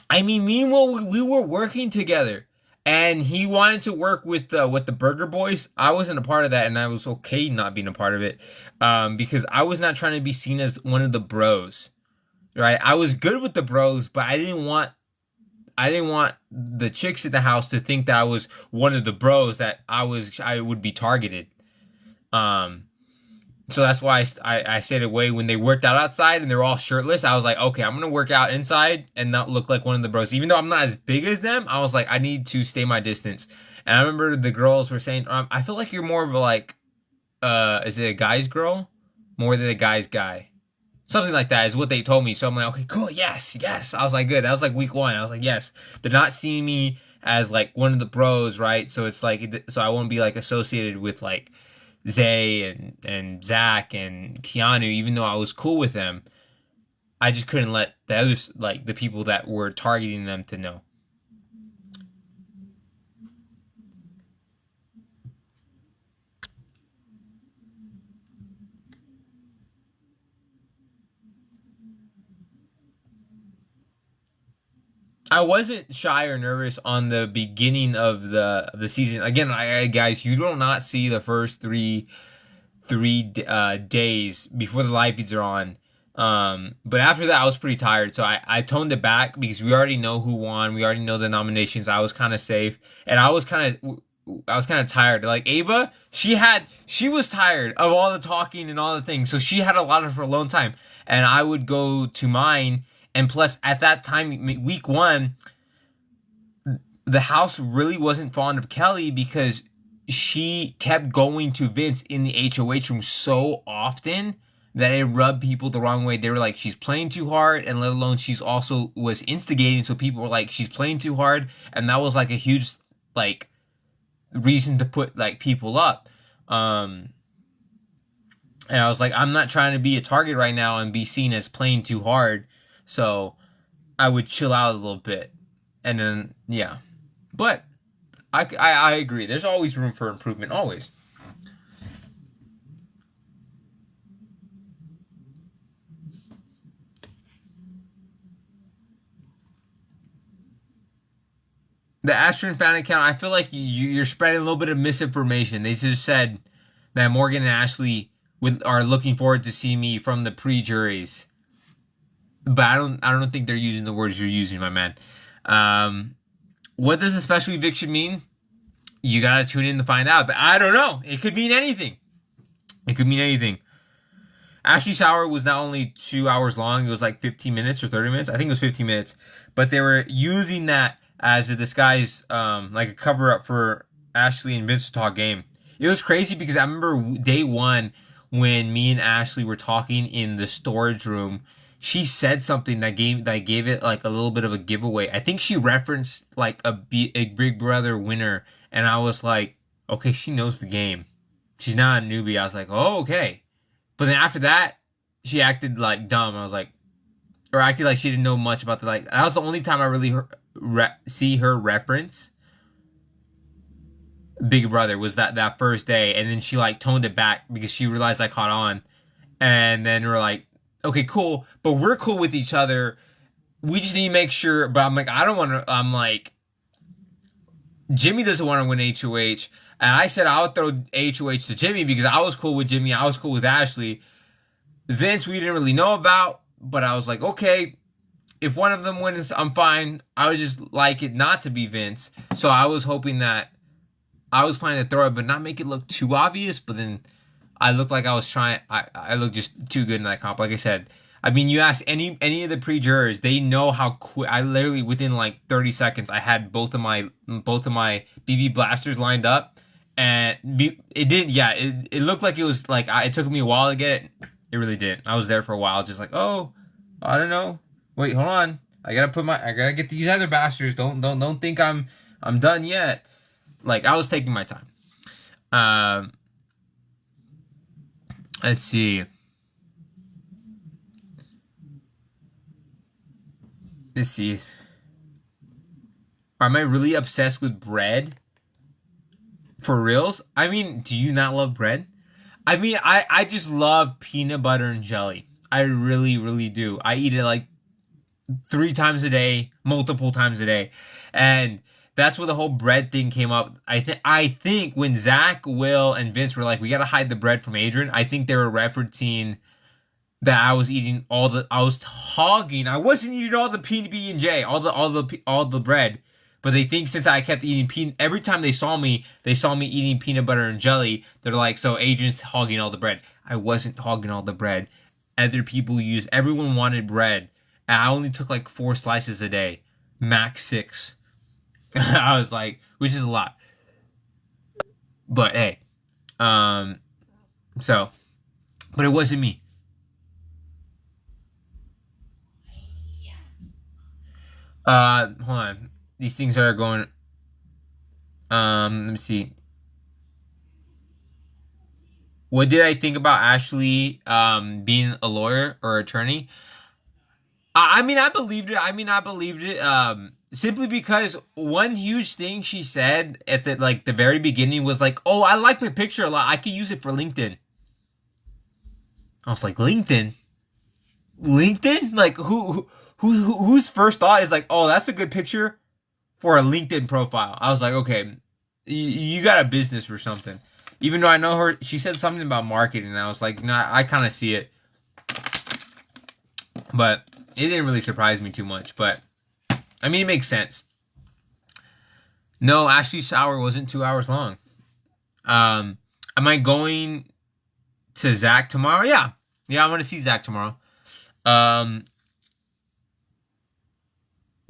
A: I mean, meanwhile, we were working together, and he wanted to work with the Burger Boys. I wasn't a part of that, and I was okay not being a part of it, because I was not trying to be seen as one of the bros, right? I was good with the bros, but I didn't want the chicks at the house to think that I was one of the bros, that I would be targeted. So that's why I stayed away when they worked out outside and they're all shirtless. I was like, okay, I'm gonna work out inside and not look like one of the bros. Even though I'm not as big as them, I was like, I need to stay my distance. And I remember the girls were saying, I feel like you're more of a like, is it a guy's girl more than a guy's guy? Something like that is what they told me. So I'm like, okay, cool, yes. I was like, good. That was like week one. I was like, yes. They're not seeing me as like one of the bros, right? So it's like, so I won't be like associated with like Zay and Zach and Keanu, even though I was cool with them. I just couldn't let the others, like the people that were targeting them, to know. I wasn't shy or nervous on the beginning of the season. Again, guys, you do not see the first three days before the live feeds are on. But after that, I was pretty tired, so I toned it back because we already know who won. We already know the nominations. I was kind of safe, and I was kind of tired. Like Ava, she was tired of all the talking and all the things, so she had a lot of her alone time. And I would go to mine And plus, at that time, week 1, the house really wasn't fond of Kelly because she kept going to Vince in the HOH room so often that it rubbed people the wrong way. They were like, she's playing too hard, and let alone she's also was instigating. So people were like, she's playing too hard, and that was like a huge like reason to put like people up. And I was like, I'm not trying to be a target right now and be seen as playing too hard. So I would chill out a little bit. And then, yeah. But I agree. There's always room for improvement. Always. The Adrian fan account, I feel like you're spreading a little bit of misinformation. They just said that Morgan and Ashley are looking forward to see me from the pre-juries. But I don't think they're using the words you're using, my man. What does a special eviction mean? You gotta tune in to find out. But I don't know. It could mean anything. It could mean anything. Ashley's shower was not only 2 hours long. It was like 15 minutes or 30 minutes. I think it was 15 minutes. But they were using that as a disguise, like a cover-up for Ashley and Vince to talk game. It was crazy because I remember day 1 when me and Ashley were talking in the storage room. She said something that gave it like a little bit of a giveaway. I think she referenced like a Big Brother winner, and I was like, okay, she knows the game. She's not a newbie. I was like, oh, okay. But then after that, she acted like dumb. I was like, or acted like she didn't know much about that was the only time I really see her reference Big Brother was that first day, and then she like toned it back because she realized I caught on, and then we're like, okay, cool, but we're cool with each other. We just need to make sure. But I'm like, I don't want to. I'm like, Jimmy doesn't want to win HOH, and I said I would throw HOH to Jimmy because I was cool with Jimmy. I was cool with Ashley. Vince, we didn't really know about, but I was like, okay, if one of them wins, I'm fine. I would just like it not to be Vince. So I was hoping that I was planning to throw it, but not make it look too obvious. But then I looked like I was trying. I looked just too good in that comp. Like I said, I mean, you ask any of the pre-jurors, they know how quick. I literally within like 30 seconds, I had both of my BB blasters lined up, and it did. Yeah, it looked like it was like it took me a while to get it. It really didn't. I was there for a while, just like, oh, I don't know. Wait, hold on. I gotta get these other bastards. Don't think I'm done yet. Like, I was taking my time. Let's see. Am I really obsessed with bread? For reals? I mean, do you not love bread? I mean, I just love peanut butter and jelly. I really, really do. I eat it like 3 times a day, multiple times a day. And that's where the whole bread thing came up. I think when Zach, Will, and Vince were like, we gotta hide the bread from Adrian, I think they were referencing that I was eating I was hogging. I wasn't eating all the PB&J, all the bread. But they think since I kept eating every time they saw me eating peanut butter and jelly, they're like, so Adrian's hogging all the bread. I wasn't hogging all the bread. Everyone wanted bread. And I only took like 4 slices a day. Max 6. I was like, which is a lot. But hey. But it wasn't me. Hold on. These things are going. Let me see. What did I think about Ashley being a lawyer or attorney? I mean, I believed it. Simply because one huge thing she said at the very beginning was like, "Oh, I like my picture a lot. I could use it for LinkedIn." I was like, "LinkedIn? Like whose first thought is like, oh, that's a good picture for a LinkedIn profile?" I was like, okay, you got a business or something. Even though I know her, she said something about marketing, and I was like, no, I kind of see it. But it didn't really surprise me too much. But, I mean, it makes sense. No, Ashley's shower wasn't 2 hours long. Am I going to Zach tomorrow? Yeah, I'm going to see Zach tomorrow.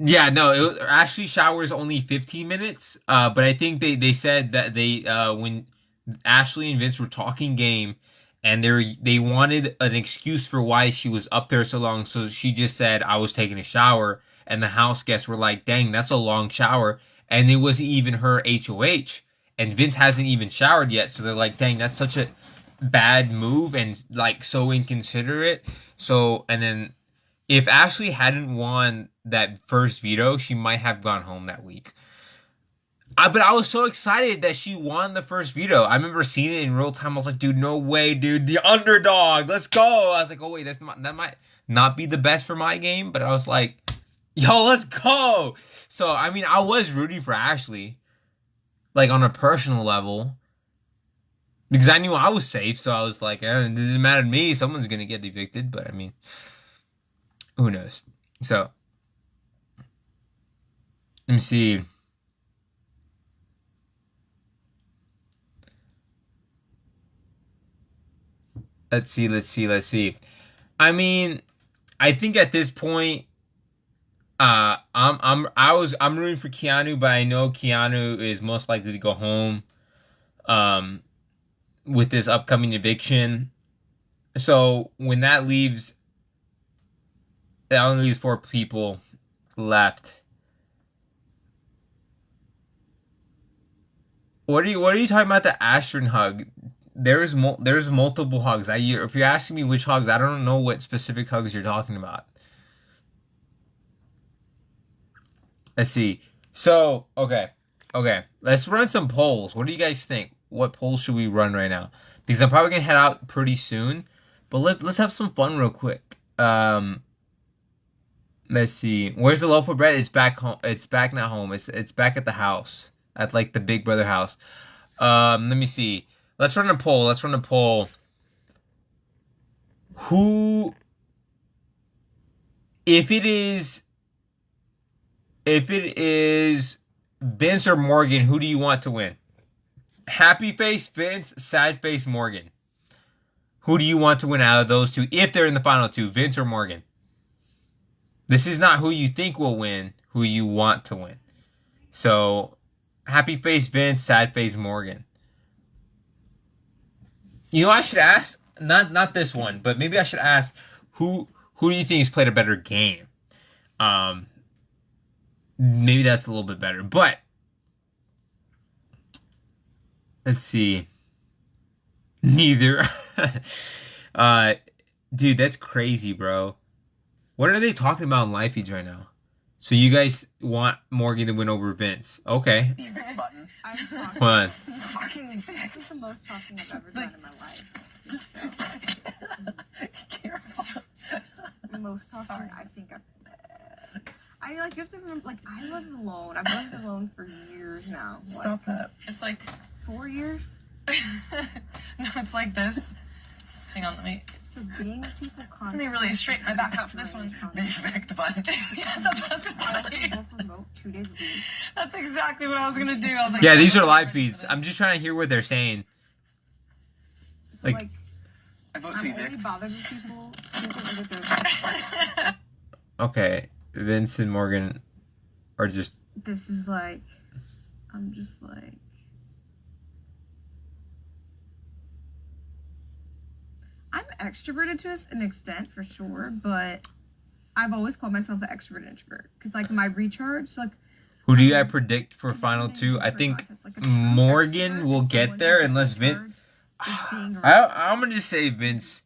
A: Yeah, no, Ashley showers only 15 minutes. But I think they said that when Ashley and Vince were talking game, and they wanted an excuse for why she was up there so long, so she just said I was taking a shower, and the house guests were like, "Dang, that's a long shower," and it wasn't even her HOH, and Vince hasn't even showered yet, so they're like, "Dang, that's such a bad move and like so inconsiderate." So, and then if Ashley hadn't won that first veto, she might have gone home that week. But I was so excited that she won the first veto. I remember seeing it in real time. I was like, dude, no way, dude. The underdog. Let's go. I was like, oh, wait, that might not be the best for my game. But I was like, yo, let's go. So, I mean, I was rooting for Ashley, like on a personal level, because I knew I was safe. So I was like, it didn't matter to me. Someone's going to get evicted. But I mean, who knows? So, let me see. Let's see. I mean, I think at this point, I'm rooting for Keanu, but I know Keanu is most likely to go home, with this upcoming eviction. So when that only leaves 4 people left. What are you talking about the Ashton hug? There's multiple hugs. If you're asking me which hugs, I don't know what specific hugs you're talking about. Let's see. So, okay. Let's run some polls. What do you guys think? What polls should we run right now? Because I'm probably gonna head out pretty soon. But let's have some fun real quick. Let's see. Where's the loaf of bread? It's back home. It's back not home. It's back at the house. At like the Big Brother house. Let me see. Let's run a poll. Who, if it is Vince or Morgan, who do you want to win? Happy face Vince, sad face Morgan. Who do you want to win out of those two if they're in the final 2, Vince or Morgan? This is not who you think will win, who you want to win. So, happy face Vince, sad face Morgan. You know, I should ask, not this one, but maybe I should ask who do you think has played a better game? Maybe that's a little bit better, but let's see. Neither. Dude, that's crazy, bro. What are they talking about in live feeds right now? So you guys want Morgan to win over Vince? Okay.
D: Button.
A: What?
C: That's the most talking I've ever done in my life. The most talking I think I've. I like you have to remember. Like I lived alone. I've lived alone for years now.
D: Stop that.
E: It's like
C: 4 years.
E: no, it's like this. Hang on, let me.
C: So being with people constantly.
E: Let me really straighten my back out for this one.
D: The evict button.
E: Yes, that's what I was gonna say.
C: Remote 2 days a week.
E: That's exactly what I was gonna do. I was like,
A: Yeah, these are live feeds. I'm just trying to hear what they're saying.
C: So
A: Like-
D: I vote to
C: I'm only
D: evict.
C: bothered with people.
A: Okay, Vince and Morgan are just.
C: This is like, I'm just like. I'm extroverted to an extent for sure, but I've always called myself an extrovert introvert because like my recharge, like.
A: Who do you guys predict for final 2? I think Morgan will get there unless Vince. I'm gonna just say Vince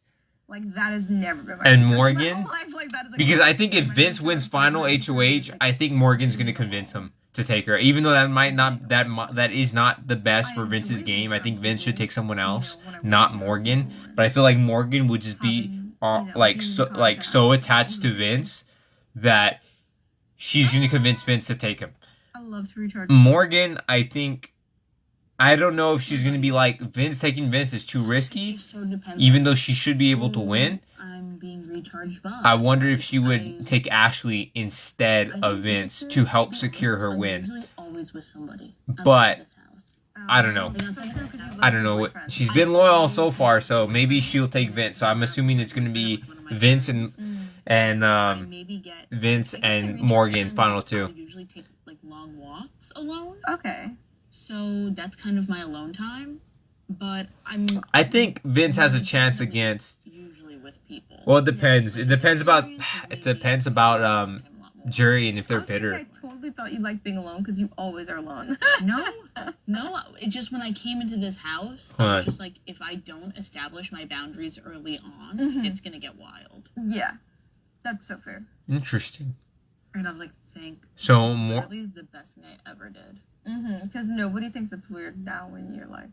C: Like that has never been my
A: and
C: recharge.
A: Morgan,
C: My whole life, like, that is, like,
A: because I think if
C: my
A: Vince
C: recharge.
A: wins final HOH, I think Morgan's gonna convince him to take her, even though that is not the best for Vince's game. I think Vince should take someone else, not Morgan. But I feel like Morgan would just be so attached to Vince that she's gonna convince Vince to take him.
C: I love to recharge.
A: Morgan, I don't know if she's gonna be like Vince. Taking Vince is too risky,
F: So depends
A: even though she should be able to win.
F: I'm being recharged by.
A: I wonder if she would take Ashley instead of Vince to help secure her win.
F: usually always with somebody.
A: But I don't
C: Um,
A: know. I don't know what she's been loyal so far, so maybe she'll take Vince. So I'm assuming it's gonna be Vince and and
F: I maybe get
A: Vince
F: I guess my
A: and
F: recharge
A: Morgan
F: time
A: final
F: is
A: two.
F: I usually take like long walks alone,
C: Okay.
F: so that's kind of my alone time. But
A: I think Vince has a chance against.
F: usually with people.
A: Well, it depends.
F: Like,
A: It depends about.
F: Adrian is
A: It
F: maybe
A: depends about
F: a lot more.
A: jury and if they're
C: I was thinking,
A: bitter.
C: I totally thought you liked being alone because you always are alone.
F: No, it just when I came into this house, I was just like, if I don't establish my boundaries early on, it's gonna get wild.
C: Yeah, that's so fair.
A: Interesting.
F: And I was like, thank
A: So more.
F: literally the best thing I ever did.
C: Because nobody thinks it's weird now when you're like.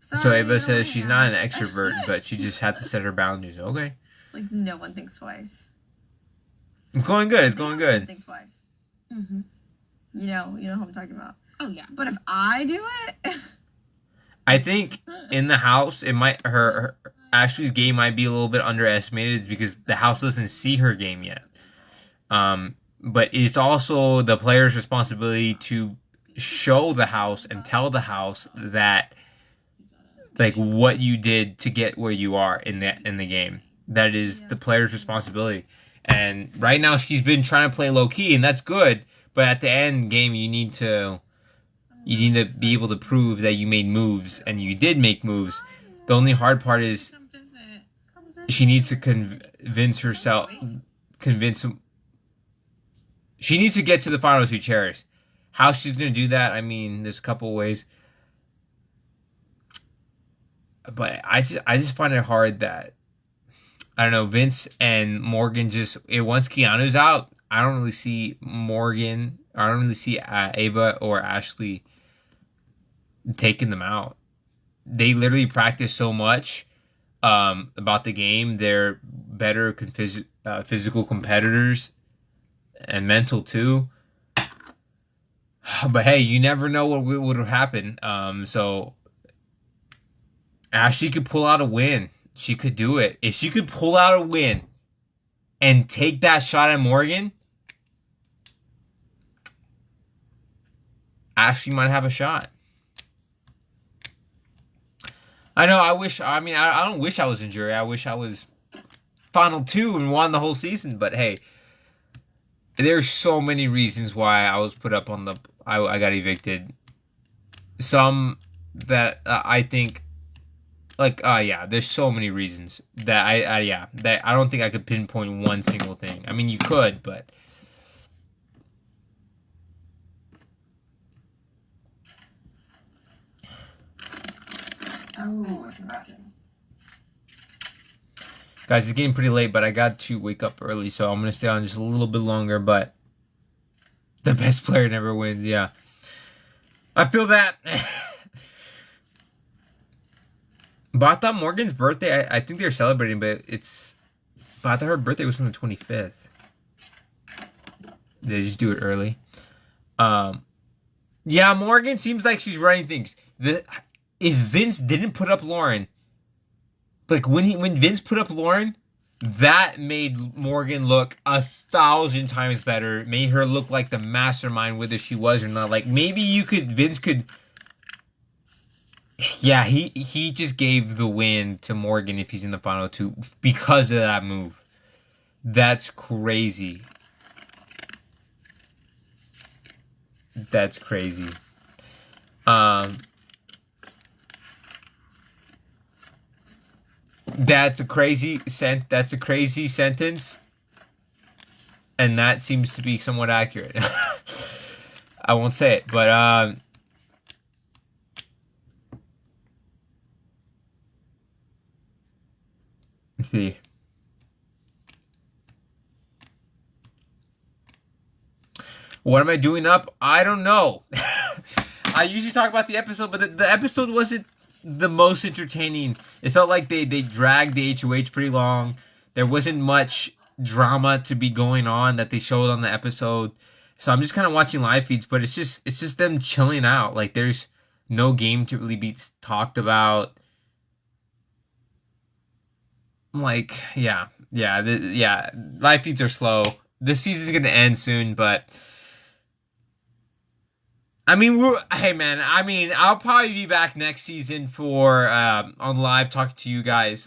A: So
C: "Sorry,
A: Ava
C: I
A: says
C: don't
A: she's
C: wanna
A: not an
C: hang out."
A: extrovert, but she just had to set her boundaries. Okay,
C: Like no one thinks twice.
A: it's going good. It's
C: They
A: going
C: don't even
A: good.
C: Think twice. You know who I'm talking about.
F: Oh yeah.
C: But if I do it,
A: I think in the house, it might her Ashley's game might be a little bit underestimated because the house doesn't see her game yet. But it's also the player's responsibility to show the house and tell the house that like what you did to get where you are in the game. That is the player's responsibility. And right now she's been trying to play low key, and that's good. But at the end game, you need to be able to prove that you made moves, and you did make moves. The only hard part is
F: Come visit.
A: she needs to convince herself, she needs to get to the final two chairs. How she's gonna do that? I mean, there's a couple ways, but I just find it hard that I don't know. Vince and Morgan once Keanu's out, I don't really see Morgan. I don't really see Ava or Ashley taking them out. They literally practice so much about the game. They're better physical competitors and mental too. But hey, you never know what would have happened. So Ashley could pull out a win. She could do it. If she could pull out a win and take that shot at Morgan, Ashley might have a shot. I know. I don't wish I was in jury. I wish I was final two and won the whole season. But hey, there's so many reasons why I was put up on the. I got evicted. Some that I think, there's so many reasons that that I don't think I could pinpoint one single thing. I mean, you could, but.
B: Oh, it's nothing.
A: Guys, it's getting pretty late, but I got to wake up early, so I'm going to stay on just a little bit longer, but the best player never wins, yeah. I feel that. But I thought Morgan's birthday, I think they're celebrating, but I thought her birthday was on the 25th. They just do it early. Yeah, Morgan seems like she's running things. If Vince didn't put up Lauren, like when Vince put up Lauren, that made Morgan look 1,000 times better. Made her look like the mastermind, whether she was or not. Like maybe Vince could. Yeah, he just gave the win to Morgan if he's in the final two because of that move. That's crazy. That's crazy. That's a crazy sentence, and that seems to be somewhat accurate. I won't say it, but let's see. What am I doing up? I don't know. I usually talk about the episode, but the episode wasn't the most entertaining. It felt like they dragged the HOH pretty long. There wasn't much drama to be going on that they showed on the episode. So I'm just kind of watching live feeds, but it's just them chilling out. Like there's no game to really be talked about. Like live feeds are slow. This season's gonna end soon, but I mean, I'll probably be back next season for on live talking to you guys.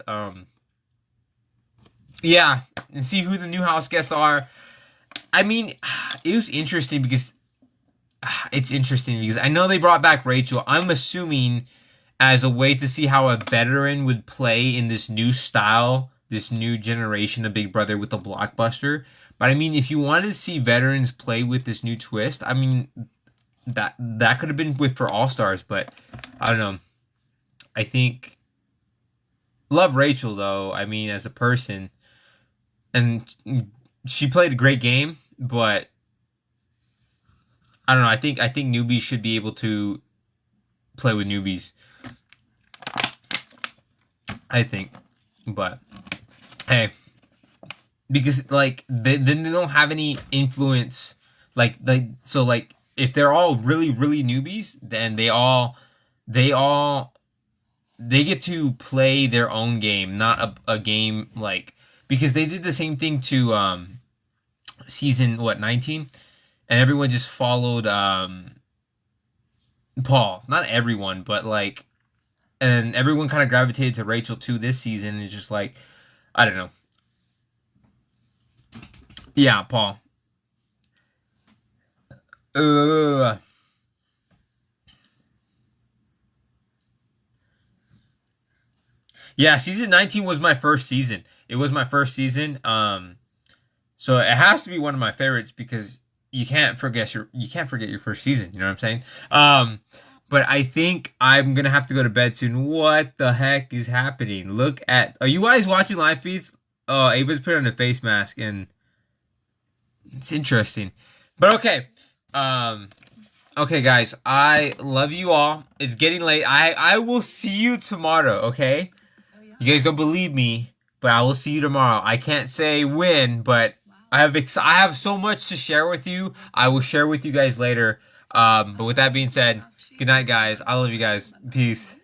A: yeah, and see who the new house guests are. I mean, it was interesting because I know they brought back Rachel. I'm assuming as a way to see how a veteran would play in this new style, this new generation of Big Brother with the blockbuster. But I mean, if you wanted to see veterans play with this new twist, I mean, that could have been with for All Stars. But I don't know. I think love Rachel though. I mean, as a person, and she played a great game, but I don't know. I think newbies should be able to play with newbies. I think, but hey, because like they don't have any influence. Like if they're all really newbies, then they get to play their own game, not a game like, because they did the same thing to season 19, and everyone just followed Paul. Not everyone, but like, and everyone kind of gravitated to Rachel too this season. It's just like, I don't know. Yeah, Paul. Yeah, season 19 was my first season. It was my first season. So it has to be one of my favorites because you can't forget your first season. You know what I'm saying? But I think I'm gonna have to go to bed soon. What the heck is happening? Look at. Are you guys watching live feeds? Oh, Ava's put on a face mask and it's interesting. But okay. Okay, guys. I love you all. It's getting late. I will see you tomorrow. Okay. You guys don't believe me, but I will see you tomorrow. I can't say when, but I have so much to share with you. I will share with you guys later. But with that being said, good night, guys. I love you guys. Peace.